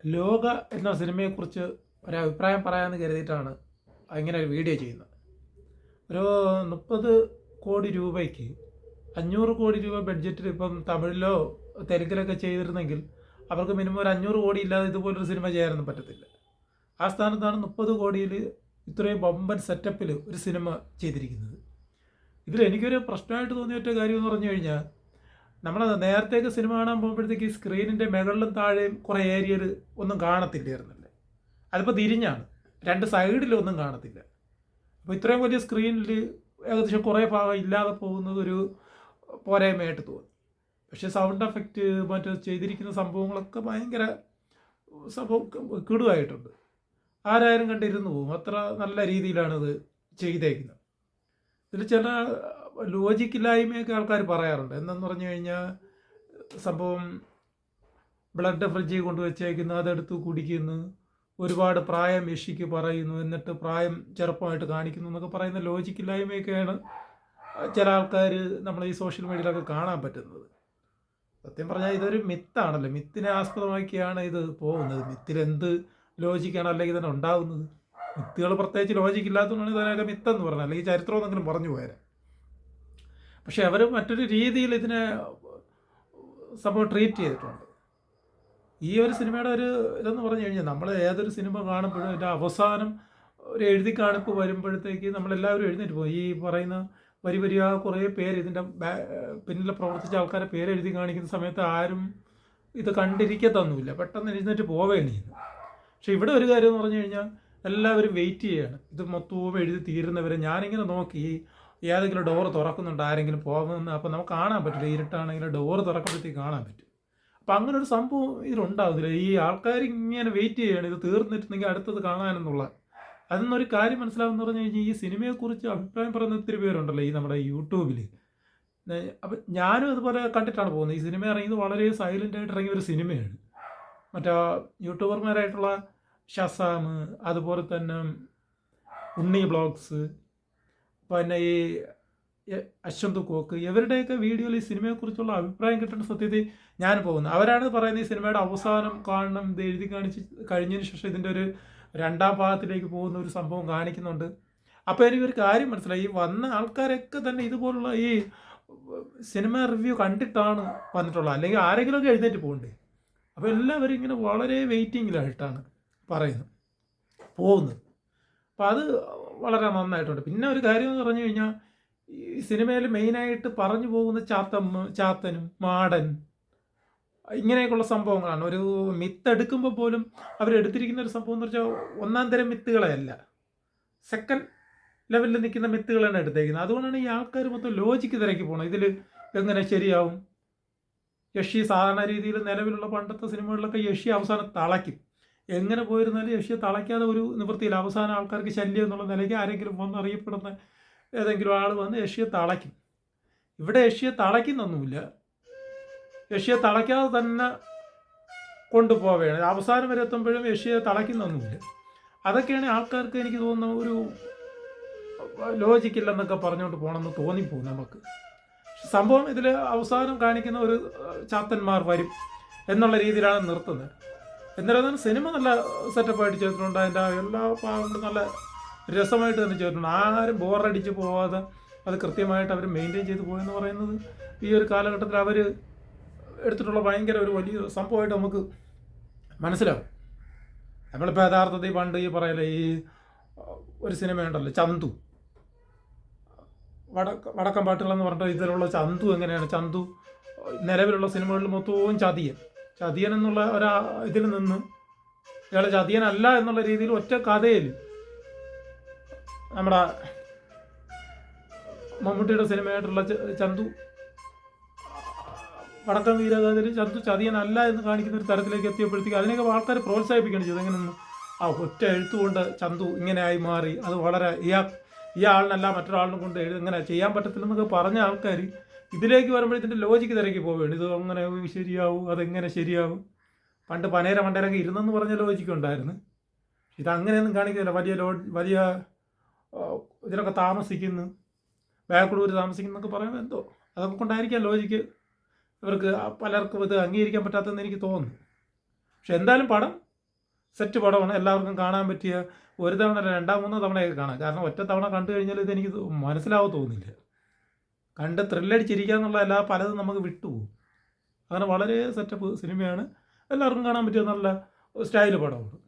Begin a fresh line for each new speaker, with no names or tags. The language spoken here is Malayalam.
ലോക എന്ന സിനിമയെക്കുറിച്ച് ഒരഭിപ്രായം പറയാമെന്ന് കരുതിയിട്ടാണ് ഇങ്ങനെ ഒരു വീഡിയോ ചെയ്യുന്നത്. ഒരു 30 കോടി രൂപയ്ക്ക് 500 കോടി രൂപ ബഡ്ജറ്റിൽ ഇപ്പം തമിഴിലോ തെലുങ്കിലൊക്കെ ചെയ്തിരുന്നെങ്കിൽ അവർക്ക് മിനിമം ഒരു 500 കോടി ഇല്ലാതെ ഇതുപോലൊരു സിനിമ ചെയ്യാനൊന്നും പറ്റത്തില്ല. ആ സ്ഥാനത്താണ് 30 കോടിയിൽ ഇത്രയും ബമ്പൻ സെറ്റപ്പിൽ ഒരു സിനിമ ചെയ്തിരിക്കുന്നത്. ഇതിൽ എനിക്കൊരു പ്രശ്നമായിട്ട് തോന്നിയ ഒറ്റ കാര്യം എന്ന് പറഞ്ഞു കഴിഞ്ഞാൽ, നമ്മൾ നേരത്തേക്ക് സിനിമ കാണാൻ പോകുമ്പോഴത്തേക്ക് ഈ സ്ക്രീനിൻ്റെ മുകളിലും താഴെയും കുറേ ഏരിയയിൽ ഒന്നും കാണത്തില്ലായിരുന്നല്ലേ. അതിപ്പോൾ തിരിഞ്ഞാണ്, രണ്ട് സൈഡിലൊന്നും കാണത്തില്ല. അപ്പോൾ ഇത്രയും വലിയ സ്ക്രീനിൽ ഏകദേശം കുറേ ഭാഗം ഇല്ലാതെ പോകുന്നത് ഒരു പോരായ്മയായിട്ട് തോന്നി. പക്ഷേ സൗണ്ട് എഫക്റ്റ് മറ്റു ചെയ്തിരിക്കുന്ന സംഭവങ്ങളൊക്കെ ഭയങ്കര സംഭവം കിടുവായിട്ടുണ്ട്. ആരായാലും കണ്ടിരുന്നു പോകും, അത്ര നല്ല രീതിയിലാണിത് ചെയ്തേക്കുന്നത്. ഇതിൽ ചില ലോജിക്കില്ലായ്മയൊക്കെ ആൾക്കാർ പറയാറുണ്ട്. എന്തെന്ന് പറഞ്ഞു കഴിഞ്ഞാൽ, സംഭവം ബ്ലഡ് ഫ്രിഡ്ജിൽ കൊണ്ടുവച്ചേക്കുന്നു, അതെടുത്ത് കുടിക്കുന്നു, ഒരുപാട് പ്രായം യക്ഷിക്ക് പറയുന്നു, എന്നിട്ട് പ്രായം ചെറുപ്പമായിട്ട് കാണിക്കുന്നു എന്നൊക്കെ പറയുന്ന ലോജിക്കില്ലായ്മയൊക്കെയാണ് ചില ആൾക്കാർ നമ്മൾ ഈ സോഷ്യൽ മീഡിയയിലൊക്കെ കാണാൻ പറ്റുന്നത്. സത്യം പറഞ്ഞാൽ ഇതൊരു മിത്താണല്ലോ, മിത്തിനെ ആസ്പദമാക്കിയാണ് ഇത് പോകുന്നത്. മിത്തിലെന്ത് ലോജിക്കാണ് അല്ലെങ്കിൽ തന്നെ ഉണ്ടാകുന്നത്? മിത്തുകൾ പ്രത്യേകിച്ച് ലോജിക്കില്ലാത്തതുകൊണ്ടാണ് ഇതിനൊക്കെ മിത്തെന്ന് പറഞ്ഞത്, അല്ലെങ്കിൽ ചരിത്രം എന്നെങ്കിലും പറഞ്ഞു പോയാൽ. പക്ഷെ അവർ മറ്റൊരു രീതിയിൽ ഇതിനെ സംഭവം ട്രീറ്റ് ചെയ്തിട്ടുണ്ട്. ഈ ഒരു സിനിമയുടെ ഒരു ഇതെന്ന് പറഞ്ഞു കഴിഞ്ഞാൽ, നമ്മൾ ഏതൊരു സിനിമ കാണുമ്പോഴും അതിൻ്റെ അവസാനം ഒരു എഴുതി കാണിപ്പ് വരുമ്പോഴത്തേക്ക് നമ്മളെല്ലാവരും എഴുന്നേറ്റ് പോകും. ഈ പറയുന്ന വരിവരിയാ കുറേ പേര് ഇതിൻ്റെ പിന്നിൽ പ്രവർത്തിച്ച ആൾക്കാരെ പേര് എഴുതി കാണിക്കുന്ന സമയത്ത് ആരും ഇത് കണ്ടിരിക്കത്തൊന്നുമില്ല, പെട്ടെന്ന് എഴുന്നേറ്റ് പോവുകയാണ് ചെയ്യുന്നത്. പക്ഷെ ഇവിടെ ഒരു കാര്യം എന്ന് പറഞ്ഞു കഴിഞ്ഞാൽ, എല്ലാവരും വെയിറ്റ് ചെയ്യുകയാണ് ഇത് മൊത്തവും എഴുതി തീരുന്നവരെ. ഞാനിങ്ങനെ നോക്കി ഏതെങ്കിലും ഡോറ് തുറക്കുന്നുണ്ട്, ആരെങ്കിലും പോകുമെന്ന്. അപ്പോൾ നമുക്ക് കാണാൻ പറ്റില്ല, ഇരുട്ടാണെങ്കിൽ ഡോറ് തുറക്കുമ്പോഴത്തേക്ക് കാണാൻ പറ്റും. അപ്പം അങ്ങനെ ഒരു സംഭവം ഇതിലുണ്ടാകുന്നില്ല. ഈ ആൾക്കാർ ഇങ്ങനെ വെയിറ്റ് ചെയ്യുകയാണ് ഇത് തീർന്നിട്ടുണ്ടെങ്കിൽ അടുത്തത് കാണാനെന്നുള്ള. അതിന്നൊരു കാര്യം മനസ്സിലാവുമെന്ന് പറഞ്ഞു കഴിഞ്ഞാൽ, ഈ സിനിമയെക്കുറിച്ച് അഭിപ്രായം പറയുന്ന ഒത്തിരി പേരുണ്ടല്ലോ ഈ നമ്മുടെ യൂട്യൂബിൽ. അപ്പം ഞാനും അതുപോലെ കണ്ടിട്ടാണ് പോകുന്നത്. ഈ സിനിമ ഇറങ്ങിയത് വളരെ സൈലൻ്റായിട്ട് ഇറങ്ങിയ ഒരു സിനിമയാണ്. മറ്റേ യൂട്യൂബർമാരായിട്ടുള്ള ഷസാം, അതുപോലെ തന്നെ ഉണ്ണി ബ്ലോഗ്സ്, പിന്നെ ഈ അശ്വന്ത് കോക്ക്, ഇവരുടെയൊക്കെ വീഡിയോയിൽ ഈ സിനിമയെക്കുറിച്ചുള്ള അഭിപ്രായം കിട്ടുന്ന സത്യത്തിൽ ഞാൻ പോകുന്നത്. അവരാണ് പറയുന്നത് ഈ സിനിമയുടെ അവസാനം കാണണം, ഇത് എഴുതി കാണിച്ച് കഴിഞ്ഞതിന് ശേഷം ഇതിൻ്റെ ഒരു രണ്ടാം ഭാഗത്തിലേക്ക് പോകുന്ന ഒരു സംഭവം കാണിക്കുന്നുണ്ട്. അപ്പോൾ എനിക്കൊരു കാര്യം മനസ്സിലായി, ഈ വന്ന ആൾക്കാരൊക്കെ തന്നെ ഇതുപോലുള്ള ഈ സിനിമ റിവ്യൂ കണ്ടിട്ടാണ് വന്നിട്ടുള്ളത്, അല്ലെങ്കിൽ ആരെങ്കിലുമൊക്കെ എഴുന്നേറ്റ് പോകണ്ടേ. അപ്പോൾ എല്ലാവരും ഇങ്ങനെ വളരെ വെയിറ്റിങ്ങിലായിട്ടാണ് പോകുന്നത്. അപ്പോൾ അത് വളരെ നന്നായിട്ടുണ്ട്. പിന്നെ ഒരു കാര്യം എന്ന് പറഞ്ഞു കഴിഞ്ഞാൽ, ഈ സിനിമയിൽ മെയിനായിട്ട് പറഞ്ഞു പോകുന്ന ചാത്തനും മാടൻ ഇങ്ങനെയൊക്കെയുള്ള സംഭവങ്ങളാണ്. ഒരു മിത്ത് എടുക്കുമ്പോൾ പോലും അവരെടുത്തിരിക്കുന്ന ഒരു സംഭവം എന്ന് വെച്ചാൽ ഒന്നാം തരം മിത്തുകളെയല്ല, സെക്കൻഡ് ലെവലിൽ നിൽക്കുന്ന മിത്തുകളാണ് എടുത്തേക്കുന്നത്. അതുകൊണ്ടാണ് ഈ ആൾക്കാർ മൊത്തം ലോജിക്ക് തിരക്കി പോകണം. ഇതിൽ എങ്ങനെ ശരിയാവും? യക്ഷി സാധാരണ രീതിയിൽ നിലവിലുള്ള പണ്ടത്തെ സിനിമകളിലൊക്കെ യക്ഷി അവസാനം തളയ്ക്കും. എങ്ങനെ പോയിരുന്നാലും യക്ഷിയെ തളയ്ക്കാതെ ഒരു നിവൃത്തിയില്ല. അവസാനം ആൾക്കാർക്ക് ശല്യം എന്നുള്ള നിലയ്ക്ക് ആരെങ്കിലും വന്ന് അറിയപ്പെടുന്ന ഏതെങ്കിലും ആൾ വന്ന് യക്ഷിയെ തളയ്ക്കും. ഇവിടെ യക്ഷിയെ തളയ്ക്കുന്നൊന്നുമില്ല, യക്ഷിയെ തളയ്ക്കാതെ തന്നെ കൊണ്ടുപോവുകയാണ്. അവസാനം വരെ എത്തുമ്പോഴും യക്ഷിയെ തളയ്ക്കുന്നൊന്നുമില്ല. അതൊക്കെയാണ് ആൾക്കാർക്ക് എനിക്ക് തോന്നുന്ന ഒരു ലോജിക്കില്ലെന്നൊക്കെ പറഞ്ഞുകൊണ്ട് പോകണമെന്ന് തോന്നിപ്പോകും നമുക്ക്. സംഭവം ഇതിൽ അവസാനം കാണിക്കുന്ന ഒരു ചാത്തന്മാർ വരും എന്നുള്ള രീതിയിലാണ് നിർത്തുന്നത്. എന്നിരുന്നാലും സിനിമ നല്ല സെറ്റപ്പായിട്ട് ചെയ്തിട്ടുണ്ട്. അതിൻ്റെ എല്ലാ ഭാഗങ്ങളും നല്ല രസമായിട്ട് തന്നെ ചെയ്തിട്ടുണ്ട്. ആരും ബോറടിച്ച് പോവാതെ അത് കൃത്യമായിട്ട് അവർ മെയിൻറ്റെയിൻ ചെയ്ത് പോയെന്ന് പറയുന്നത് ഈ ഒരു കാലഘട്ടത്തിൽ അവർ എടുത്തിട്ടുള്ള ഭയങ്കര ഒരു വലിയ സംഭവമായിട്ട് നമുക്ക് മനസ്സിലാവും. നമ്മളിപ്പോൾ യഥാർത്ഥത്തിൽ പണ്ട് ഈ പറയല ഈ ഒരു സിനിമയുണ്ടല്ലോ ചന്തു, വടക്കം പാട്ടുകളെന്ന് പറഞ്ഞിട്ട് ഇതിലുള്ള ചന്തു എങ്ങനെയാണ്, ചന്തു നിലവിലുള്ള സിനിമകളിൽ മൊത്തവും ചതിയൻ എന്നുള്ള ഇതിൽ നിന്ന് ഇയാൾ ചതിയനല്ല എന്നുള്ള രീതിയിൽ ഒറ്റ കഥയിൽ നമ്മുടെ മമ്മൂട്ടിയുടെ സിനിമയായിട്ടുള്ള ചന്തു വടക്കം വീരഗാഥയിൽ ചന്തു ചതിയനല്ല എന്ന് കാണിക്കുന്ന ഒരു തരത്തിലേക്ക് എത്തിയപ്പോഴത്തേക്ക് അതിനെയൊക്കെ ആൾക്കാർ പ്രോത്സാഹിപ്പിക്കുകയാണ് ചെയ്തത്. എങ്ങനെയൊന്നും ഒറ്റ എഴുത്തുകൊണ്ട് ചന്തു ഇങ്ങനെയായി മാറി, അത് വളരെ ഈ ആളിനല്ല മറ്റൊരാളിനെ കൊണ്ട് എങ്ങനെ ചെയ്യാൻ പറ്റത്തില്ലെന്നൊക്കെ പറഞ്ഞ ആൾക്കാർ ഇതിലേക്ക് വരുമ്പോൾ ഇതിൻ്റെ ലോജിക്ക് തിരക്കി പോവുകയാണ്. ഇത് അങ്ങനെ ശരിയാവും, അതെങ്ങനെ ശരിയാവും? പണ്ട് പനേര മണ്ടേരൊക്കെ ഇരുന്നെന്ന് പറഞ്ഞ ലോജിക്ക് ഉണ്ടായിരുന്നു. ഇതങ്ങനെയൊന്നും കാണിക്കുന്നില്ല. വലിയ ഇതിലൊക്കെ താമസിക്കുന്നു, ബാക്ക്ഡോർ താമസിക്കുന്നൊക്കെ പറയുമ്പോൾ എന്തോ അതൊക്കെ കൊണ്ടായിരിക്കാം ലോജിക്ക് ഇവർക്ക് പലർക്കും ഇത് അംഗീകരിക്കാൻ പറ്റാത്തതെന്ന് എനിക്ക് തോന്നുന്നു. പക്ഷെ എന്തായാലും പടം സെറ്റ് പടമാണ്. എല്ലാവർക്കും കാണാൻ പറ്റിയ ഒരു തവണ അല്ല, രണ്ടാം മൂന്നോ തവണയൊക്കെ കാണാം. കാരണം ഒറ്റ തവണ കണ്ടു കഴിഞ്ഞാൽ ഇതെനിക്ക് മനസ്സിലാവും തോന്നുന്നില്ല. കണ്ട് ത്രില്ലടിച്ചിരിക്കുക എന്നുള്ളതല്ലാതെ പലതും നമുക്ക് വിട്ടുപോകും. അങ്ങനെ വളരെ സെറ്റപ്പ് സിനിമയാണ്. എല്ലാവർക്കും കാണാൻ പറ്റിയ നല്ല സ്റ്റൈൽ പടമാണ്.